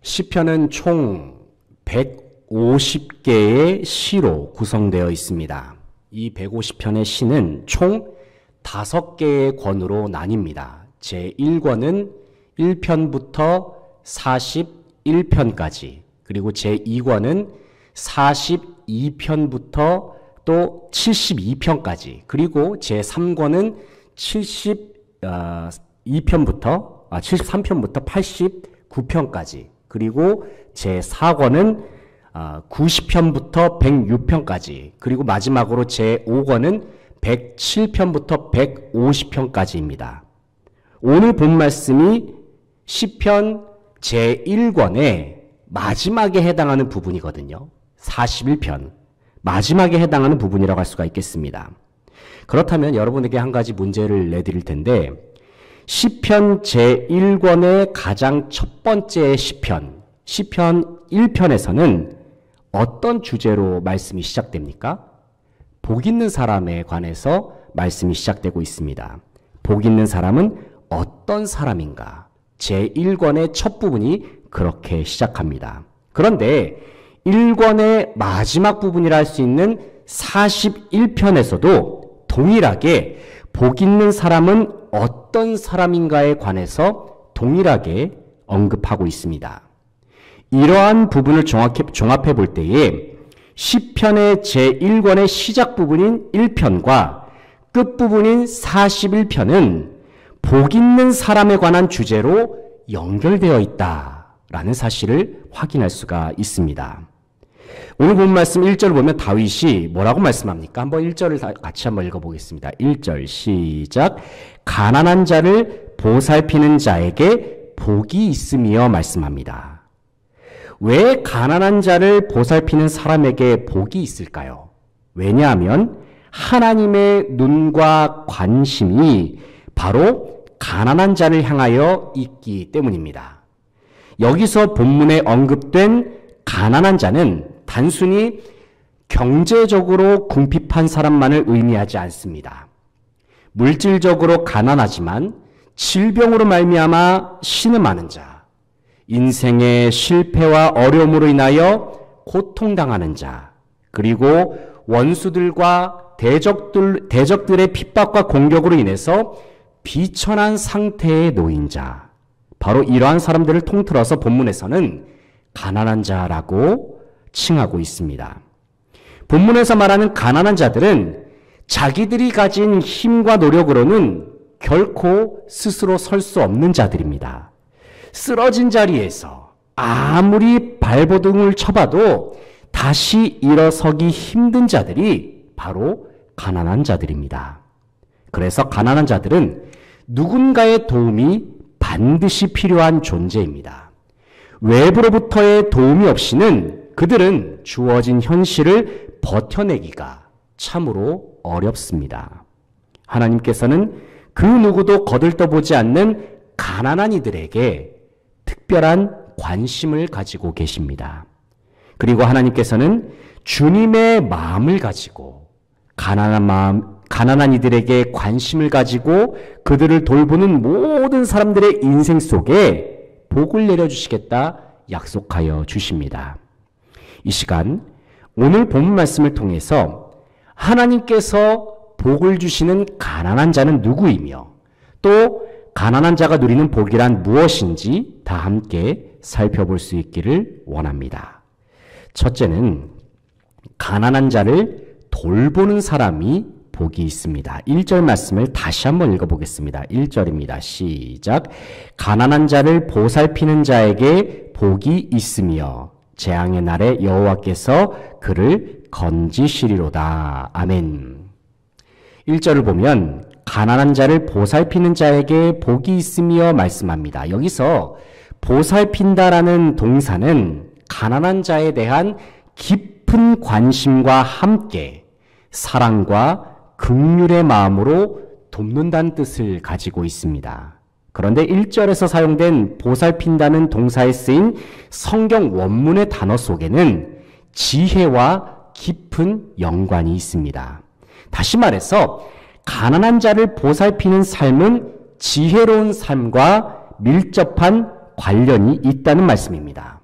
시편은 총 150개의 시로 구성되어 있습니다. 이 150편의 시는 총 5개의 권으로 나뉩니다. 제1권은 1편부터 41편까지, 그리고 제2권은 42편부터 또 72편까지, 그리고 제3권은 73편부터 89편까지, 그리고 제4권은 90편부터 106편까지, 그리고 마지막으로 제5권은 107편부터 150편까지입니다. 오늘 본 말씀이 시편 제1권의 마지막에 해당하는 부분이거든요. 41편. 마지막에 해당하는 부분이라고 할 수가 있겠습니다. 그렇다면 여러분에게 한 가지 문제를 내드릴 텐데, 시편 제1권의 가장 첫 번째 시편 1편에서는 어떤 주제로 말씀이 시작됩니까? 복 있는 사람에 관해서 말씀이 시작되고 있습니다. 복 있는 사람은 어떤 사람인가? 제1권의 첫 부분이 그렇게 시작합니다. 그런데 1권의 마지막 부분이라 할 수 있는 41편에서도 동일하게 복 있는 사람은 어떤 사람인가에 관해서 동일하게 언급하고 있습니다. 이러한 부분을 종합해 볼 때에 시편의 제1권의 시작 부분인 1편과 끝 부분인 41편은 복 있는 사람에 관한 주제로 연결되어 있다라는 사실을 확인할 수가 있습니다. 오늘 본 말씀 1절 보면 다윗이 뭐라고 말씀합니까? 한번 1절을 같이 한번 읽어보겠습니다. 1절 시작. 가난한 자를 보살피는 자에게 복이 있으며 말씀합니다. 왜 가난한 자를 보살피는 사람에게 복이 있을까요? 왜냐하면 하나님의 눈과 관심이 바로 가난한 자를 향하여 있기 때문입니다. 여기서 본문에 언급된 가난한 자는 단순히 경제적으로 궁핍한 사람만을 의미하지 않습니다. 물질적으로 가난하지만 질병으로 말미암아 신음하는 자, 인생의 실패와 어려움으로 인하여 고통당하는 자, 그리고 원수들과 대적들의 핍박과 공격으로 인해서 비천한 상태에 놓인 자, 바로 이러한 사람들을 통틀어서 본문에서는 가난한 자라고 칭하고 있습니다. 본문에서 말하는 가난한 자들은 자기들이 가진 힘과 노력으로는 결코 스스로 설 수 없는 자들입니다. 쓰러진 자리에서 아무리 발버둥을 쳐봐도 다시 일어서기 힘든 자들이 바로 가난한 자들입니다. 그래서 가난한 자들은 누군가의 도움이 반드시 필요한 존재입니다. 외부로부터의 도움이 없이는 그들은 주어진 현실을 버텨내기가 참으로 어렵습니다. 하나님께서는 그 누구도 거들떠보지 않는 가난한 이들에게 특별한 관심을 가지고 계십니다. 그리고 하나님께서는 주님의 마음을 가지고 가난한 이들에게 관심을 가지고 그들을 돌보는 모든 사람들의 인생 속에 복을 내려주시겠다 약속하여 주십니다. 이 시간 오늘 본문 말씀을 통해서 하나님께서 복을 주시는 가난한 자는 누구이며 또 가난한 자가 누리는 복이란 무엇인지 다 함께 살펴볼 수 있기를 원합니다. 첫째는 가난한 자를 돌보는 사람이 복이 있습니다. 1절 말씀을 다시 한번 읽어보겠습니다. 1절입니다. 시작. 가난한 자를 보살피는 자에게 복이 있으며 재앙의 날에 여호와께서 그를 건지시리로다. 아멘. 1절을 보면 가난한 자를 보살피는 자에게 복이 있으며 말씀합니다. 여기서 보살핀다라는 동사는 가난한 자에 대한 깊은 관심과 함께 사랑과 긍휼의 마음으로 돕는다는 뜻을 가지고 있습니다. 그런데 1절에서 사용된 보살핀다는 동사에 쓰인 성경 원문의 단어 속에는 지혜와 깊은 연관이 있습니다. 다시 말해서 가난한 자를 보살피는 삶은 지혜로운 삶과 밀접한 관련이 있다는 말씀입니다.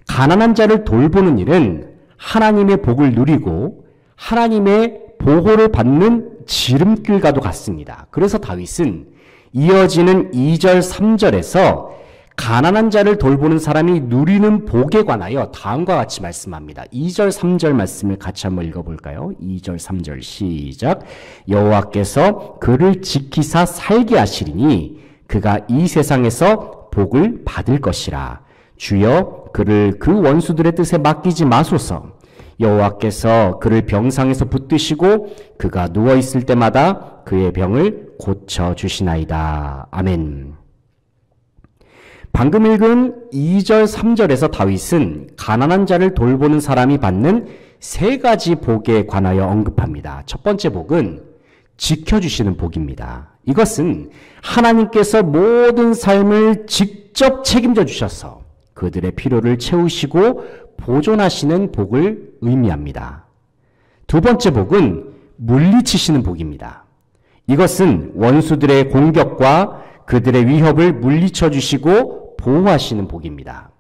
가난한 자를 돌보는 일은 하나님의 복을 누리고 하나님의 보호를 받는 지름길과도 같습니다. 그래서 다윗은 이어지는 2절, 3절에서 가난한 자를 돌보는 사람이 누리는 복에 관하여 다음과 같이 말씀합니다. 2절, 3절 말씀을 같이 한번 읽어볼까요? 2절, 3절 시작. 여호와께서 그를 지키사 살게 하시리니 그가 이 세상에서 복을 받을 것이라. 주여 그를 그 원수들의 뜻에 맡기지 마소서. 여호와께서 그를 병상에서 붙드시고 그가 누워있을 때마다 그의 병을 고쳐주시나이다. 아멘. 방금 읽은 2절, 3절에서 다윗은 가난한 자를 돌보는 사람이 받는 세 가지 복에 관하여 언급합니다. 첫 번째 복은 지켜주시는 복입니다. 이것은 하나님께서 모든 삶을 직접 책임져 주셔서 그들의 필요를 채우시고 보존하시는 복을 의미합니다. 두 번째 복은 물리치시는 복입니다. 이것은 원수들의 공격과 그들의 위협을 물리쳐 주시고 보호하시는 복입니다.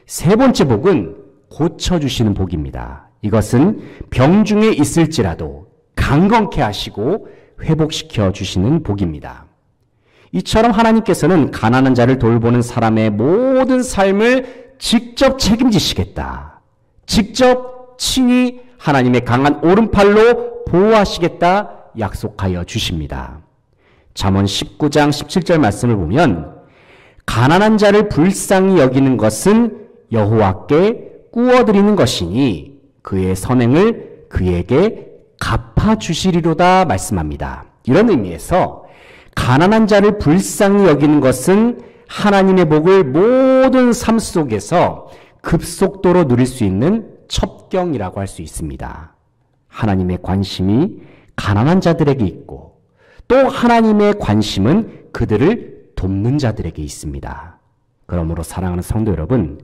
세 번째 복은 고쳐주시는 복입니다. 이것은 병중에 있을지라도 강건케 하시고 회복시켜 주시는 복입니다. 이처럼 하나님께서는 가난한 자를 돌보는 사람의 모든 삶을 직접 책임지시겠다. 직접 친히 하나님의 강한 오른팔로 보호하시겠다 약속하여 주십니다. 잠언 19장 17절 말씀을 보면 가난한 자를 불쌍히 여기는 것은 여호와께 꾸어드리는 것이니 그의 선행을 그에게 갚아주시리로다 말씀합니다. 이런 의미에서 가난한 자를 불쌍히 여기는 것은 하나님의 복을 모든 삶 속에서 급속도로 누릴 수 있는 첩경이라고 할 수 있습니다. 하나님의 관심이 가난한 자들에게 있고 또 하나님의 관심은 그들을 돕는 자들에게 있습니다. 그러므로 사랑하는 성도 여러분,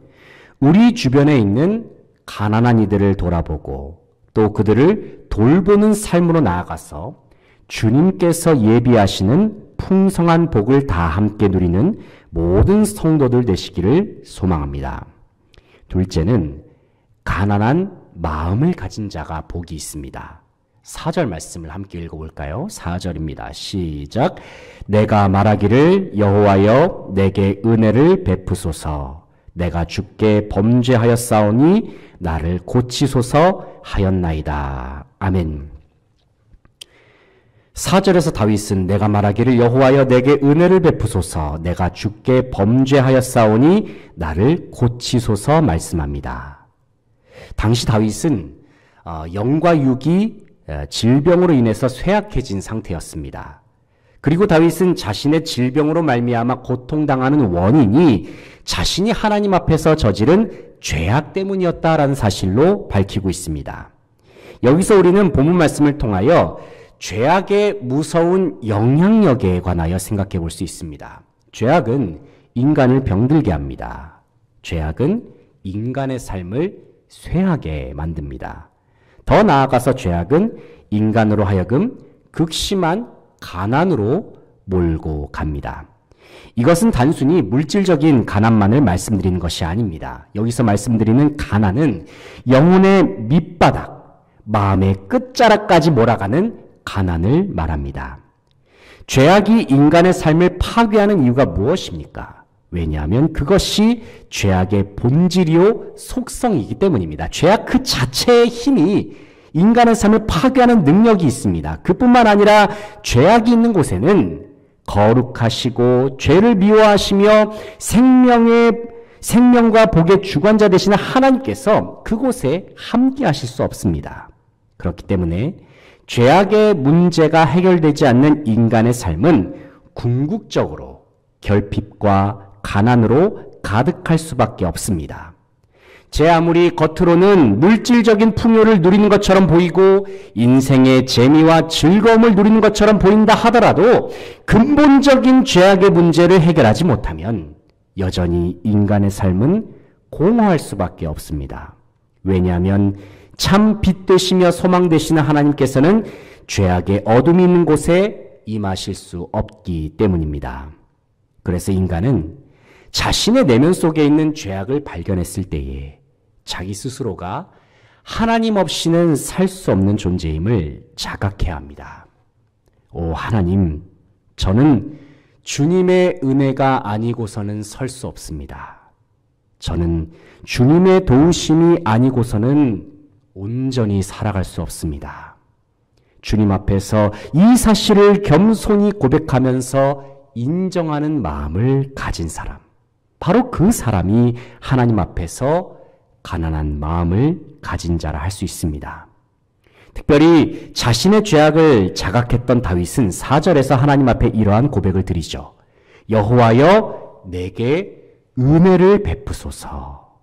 우리 주변에 있는 가난한 이들을 돌아보고 또 그들을 돌보는 삶으로 나아가서 주님께서 예비하시는 풍성한 복을 다 함께 누리는 모든 성도들 되시기를 소망합니다. 둘째는 가난한 마음을 가진 자가 복이 있습니다. 4절 말씀을 함께 읽어볼까요? 4절입니다. 시작. 내가 말하기를 여호와여 내게 은혜를 베푸소서. 내가 주께 범죄하였사오니 나를 고치소서 하였나이다. 아멘. 4절에서 다윗은 내가 말하기를 여호와여 내게 은혜를 베푸소서. 내가 주께 범죄하였사오니 나를 고치소서 말씀합니다. 당시 다윗은 영과 육이 질병으로 인해서 쇠약해진 상태였습니다. 그리고 다윗은 자신의 질병으로 말미암아 고통당하는 원인이 자신이 하나님 앞에서 저지른 죄악 때문이었다라는 사실로 밝히고 있습니다. 여기서 우리는 본문 말씀을 통하여 죄악의 무서운 영향력에 관하여 생각해 볼 수 있습니다. 죄악은 인간을 병들게 합니다. 죄악은 인간의 삶을 쇠하게 만듭니다. 더 나아가서 죄악은 인간으로 하여금 극심한 가난으로 몰고 갑니다. 이것은 단순히 물질적인 가난만을 말씀드리는 것이 아닙니다. 여기서 말씀드리는 가난은 영혼의 밑바닥, 마음의 끝자락까지 몰아가는 가난을 말합니다. 죄악이 인간의 삶을 파괴하는 이유가 무엇입니까? 왜냐하면 그것이 죄악의 본질이요 속성이기 때문입니다. 죄악 그 자체의 힘이 인간의 삶을 파괴하는 능력이 있습니다. 그뿐만 아니라 죄악이 있는 곳에는 거룩하시고 죄를 미워하시며 생명과 복의 주관자 되시는 하나님께서 그곳에 함께 하실 수 없습니다. 그렇기 때문에 죄악의 문제가 해결되지 않는 인간의 삶은 궁극적으로 결핍과 가난으로 가득할 수밖에 없습니다. 제 아무리 겉으로는 물질적인 풍요를 누리는 것처럼 보이고 인생의 재미와 즐거움을 누리는 것처럼 보인다 하더라도 근본적인 죄악의 문제를 해결하지 못하면 여전히 인간의 삶은 공허할 수밖에 없습니다. 왜냐하면 참 빛 되시며 소망 되시는 하나님께서는 죄악의 어둠이 있는 곳에 임하실 수 없기 때문입니다. 그래서 인간은 자신의 내면 속에 있는 죄악을 발견했을 때에 자기 스스로가 하나님 없이는 살 수 없는 존재임을 자각해야 합니다. 오 하나님, 저는 주님의 은혜가 아니고서는 설 수 없습니다. 저는 주님의 도우심이 아니고서는 온전히 살아갈 수 없습니다. 주님 앞에서 이 사실을 겸손히 고백하면서 인정하는 마음을 가진 사람, 바로 그 사람이 하나님 앞에서 가난한 마음을 가진 자라 할 수 있습니다. 특별히 자신의 죄악을 자각했던 다윗은 4절에서 하나님 앞에 이러한 고백을 드리죠. 여호와여 내게 은혜를 베푸소서.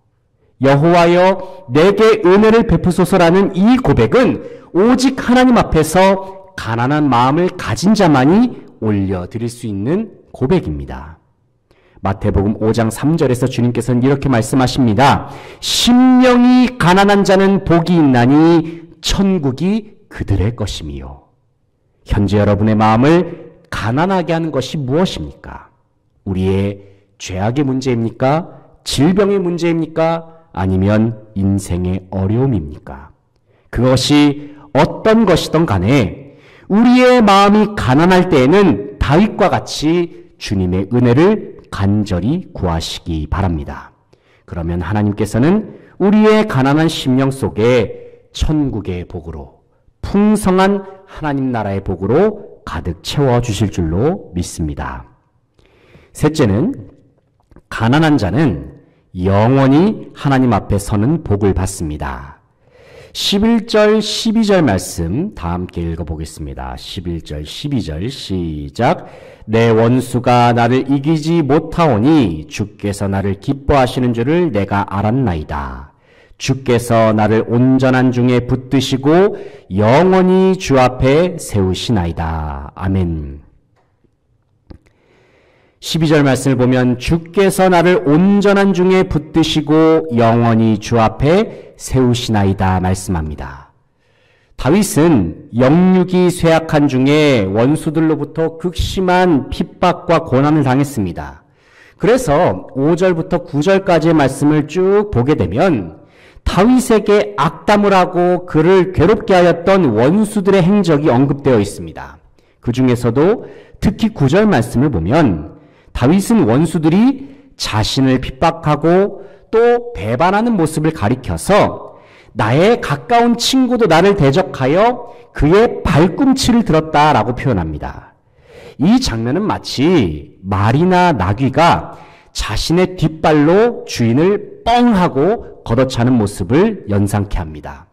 여호와여 내게 은혜를 베푸소서라는 이 고백은 오직 하나님 앞에서 가난한 마음을 가진 자만이 올려드릴 수 있는 고백입니다. 마태복음 5장 3절에서 주님께서는 이렇게 말씀하십니다. 심령이 가난한 자는 복이 있나니 천국이 그들의 것임이요. 현재 여러분의 마음을 가난하게 하는 것이 무엇입니까? 우리의 죄악의 문제입니까? 질병의 문제입니까? 아니면 인생의 어려움입니까? 그것이 어떤 것이든 간에 우리의 마음이 가난할 때에는 다윗과 같이 주님의 은혜를 간절히 구하시기 바랍니다. 그러면 하나님께서는 우리의 가난한 심령 속에 천국의 복으로, 풍성한 하나님 나라의 복으로 가득 채워주실 줄로 믿습니다. 셋째는 가난한 자는 영원히 하나님 앞에 서는 복을 받습니다. 11절, 12절 말씀 다 함께 읽어보겠습니다. 11절, 12절 시작. 내 원수가 나를 이기지 못하오니 주께서 나를 기뻐하시는 줄을 내가 알았나이다. 주께서 나를 온전한 중에 붙드시고 영원히 주 앞에 세우시나이다. 아멘. 12절 말씀을 보면 주께서 나를 온전한 중에 붙드시고 영원히 주 앞에 세우시나이다 말씀합니다. 다윗은 영육이 쇠약한 중에 원수들로부터 극심한 핍박과 고난을 당했습니다. 그래서 5절부터 9절까지의 말씀을 쭉 보게 되면 다윗에게 악담을 하고 그를 괴롭게 하였던 원수들의 행적이 언급되어 있습니다. 그 중에서도 특히 9절 말씀을 보면 다윗은 원수들이 자신을 핍박하고 또 배반하는 모습을 가리켜서 나의 가까운 친구도 나를 대적하여 그의 발꿈치를 들었다라고 표현합니다. 이 장면은 마치 말이나 나귀가 자신의 뒷발로 주인을 뻥 하고 걷어차는 모습을 연상케 합니다.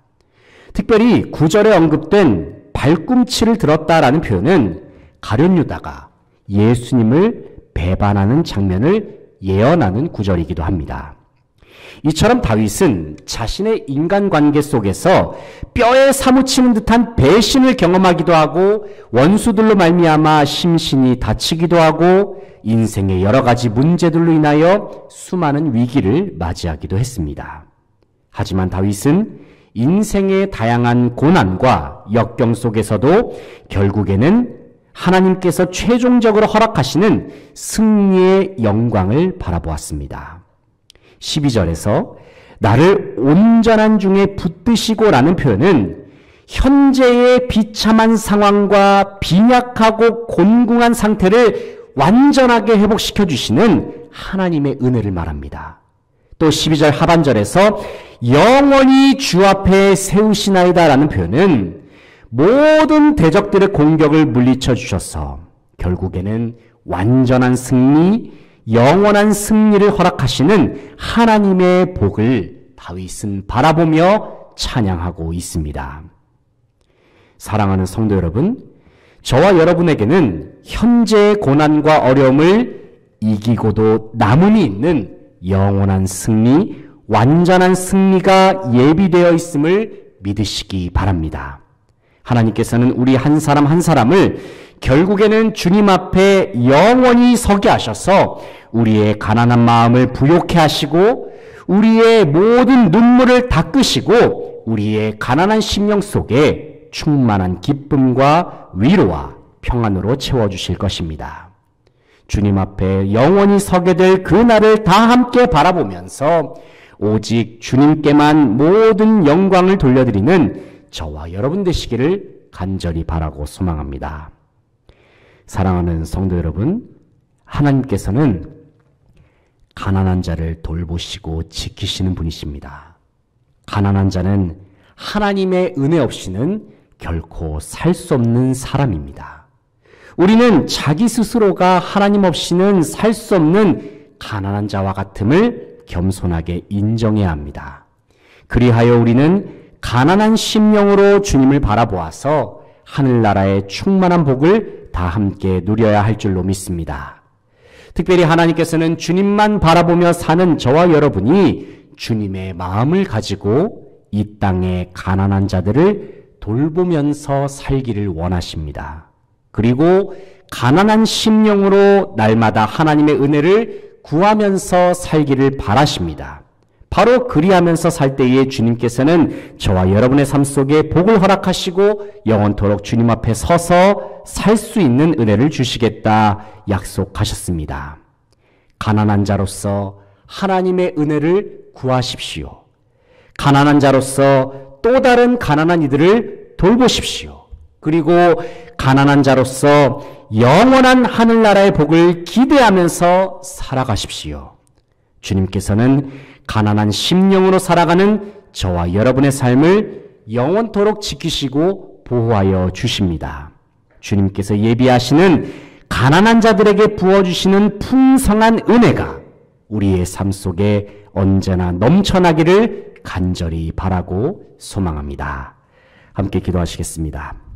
특별히 9절에 언급된 발꿈치를 들었다라는 표현은 가룟 유다가 예수님을 배반하는 장면을 예언하는 구절이기도 합니다. 이처럼 다윗은 자신의 인간관계 속에서 뼈에 사무치는 듯한 배신을 경험하기도 하고 원수들로 말미암아 심신이 다치기도 하고 인생의 여러 가지 문제들로 인하여 수많은 위기를 맞이하기도 했습니다. 하지만 다윗은 인생의 다양한 고난과 역경 속에서도 결국에는 하나님께서 최종적으로 허락하시는 승리의 영광을 바라보았습니다. 12절에서 나를 온전한 중에 붙드시고 라는 표현은 현재의 비참한 상황과 빈약하고 곤궁한 상태를 완전하게 회복시켜 주시는 하나님의 은혜를 말합니다. 또 12절 하반절에서 영원히 주 앞에 세우시나이다 라는 표현은 모든 대적들의 공격을 물리쳐 주셔서 결국에는 완전한 승리, 영원한 승리를 허락하시는 하나님의 복을 다윗은 바라보며 찬양하고 있습니다. 사랑하는 성도 여러분, 저와 여러분에게는 현재의 고난과 어려움을 이기고도 남음이 있는 영원한 승리, 완전한 승리가 예비되어 있음을 믿으시기 바랍니다. 하나님께서는 우리 한 사람 한 사람을 결국에는 주님 앞에 영원히 서게 하셔서 우리의 가난한 마음을 부욕해 하시고 우리의 모든 눈물을 닦으시고 우리의 가난한 심령 속에 충만한 기쁨과 위로와 평안으로 채워주실 것입니다. 주님 앞에 영원히 서게 될 그 날을 다 함께 바라보면서 오직 주님께만 모든 영광을 돌려드리는 저와 여러분 되시기를 간절히 바라고 소망합니다. 사랑하는 성도 여러분, 하나님께서는 가난한 자를 돌보시고 지키시는 분이십니다. 가난한 자는 하나님의 은혜 없이는 결코 살 수 없는 사람입니다. 우리는 자기 스스로가 하나님 없이는 살 수 없는 가난한 자와 같음을 겸손하게 인정해야 합니다. 그리하여 우리는 가난한 심령으로 주님을 바라보아서 하늘나라의 충만한 복을 다 함께 누려야 할 줄로 믿습니다. 특별히 하나님께서는 주님만 바라보며 사는 저와 여러분이 주님의 마음을 가지고 이 땅의 가난한 자들을 돌보면서 살기를 원하십니다. 그리고 가난한 심령으로 날마다 하나님의 은혜를 구하면서 살기를 바라십니다. 바로 그리하면서 살 때에 주님께서는 저와 여러분의 삶 속에 복을 허락하시고 영원토록 주님 앞에 서서 살 수 있는 은혜를 주시겠다 약속하셨습니다. 가난한 자로서 하나님의 은혜를 구하십시오. 가난한 자로서 또 다른 가난한 이들을 돌보십시오. 그리고 가난한 자로서 영원한 하늘나라의 복을 기대하면서 살아가십시오. 주님께서는 가난한 심령으로 살아가는 저와 여러분의 삶을 영원토록 지키시고 보호하여 주십니다. 주님께서 예비하시는 가난한 자들에게 부어주시는 풍성한 은혜가 우리의 삶 속에 언제나 넘쳐나기를 간절히 바라고 소망합니다. 함께 기도하시겠습니다.